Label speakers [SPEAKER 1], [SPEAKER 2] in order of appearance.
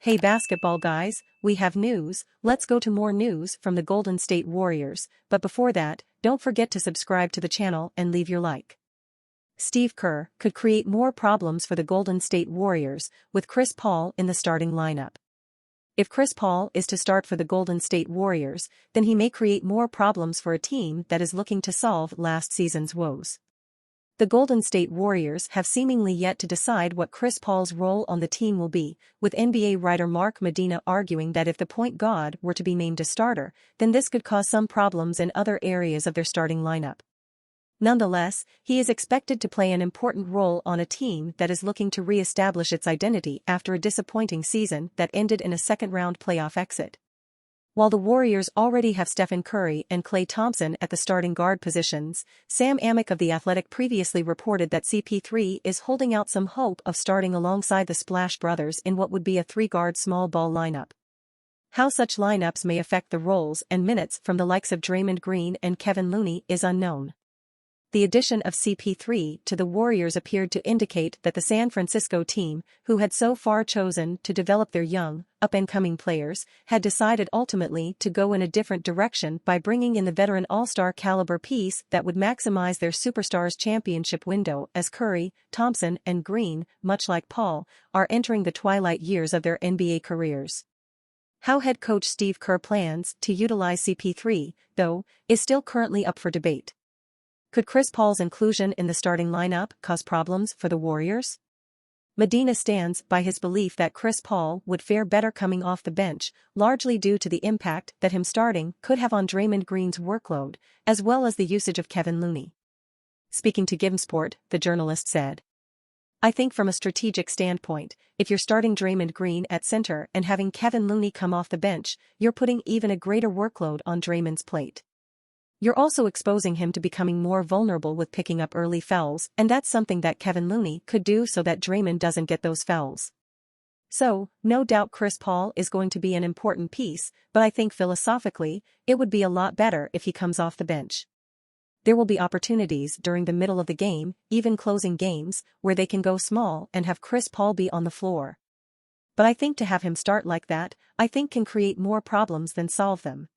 [SPEAKER 1] Hey basketball guys, we have news. Let's go to more news from the Golden State Warriors, but before that, don't forget to subscribe to the channel and leave your like. Steve Kerr could create more problems for the Golden State Warriors with Chris Paul in the starting lineup. If Chris Paul is to start for the Golden State Warriors, then he may create more problems for a team that is looking to solve last season's woes. The Golden State Warriors have seemingly yet to decide what Chris Paul's role on the team will be, with NBA writer Mark Medina arguing that if the point guard were to be named a starter, then this could cause some problems in other areas of their starting lineup. Nonetheless, he is expected to play an important role on a team that is looking to re-establish its identity after a disappointing season that ended in a second-round playoff exit. While the Warriors already have Stephen Curry and Klay Thompson at the starting guard positions, Sam Amick of The Athletic previously reported that CP3 is holding out some hope of starting alongside the Splash Brothers in what would be a three-guard small ball lineup. How such lineups may affect the roles and minutes from the likes of Draymond Green and Kevin Looney is unknown. The addition of CP3 to the Warriors appeared to indicate that the San Francisco team, who had so far chosen to develop their young, up-and-coming players, had decided ultimately to go in a different direction by bringing in the veteran all-star caliber piece that would maximize their superstars' championship window as Curry, Thompson, and Green, much like Paul, are entering the twilight years of their NBA careers. How head coach Steve Kerr plans to utilize CP3, though, is still currently up for debate. Could Chris Paul's inclusion in the starting lineup cause problems for the Warriors? Medina stands by his belief that Chris Paul would fare better coming off the bench, largely due to the impact that him starting could have on Draymond Green's workload, as well as the usage of Kevin Looney. Speaking to GiveSport, the journalist said, "I think from a strategic standpoint, if you're starting Draymond Green at center and having Kevin Looney come off the bench, you're putting even a greater workload on Draymond's plate. You're also exposing him to becoming more vulnerable with picking up early fouls, and that's something that Kevin Looney could do so that Draymond doesn't get those fouls. So, no doubt Chris Paul is going to be an important piece, but I think philosophically, it would be a lot better if he comes off the bench. There will be opportunities during the middle of the game, even closing games, where they can go small and have Chris Paul be on the floor. But I think to have him start like that, I think can create more problems than solve them."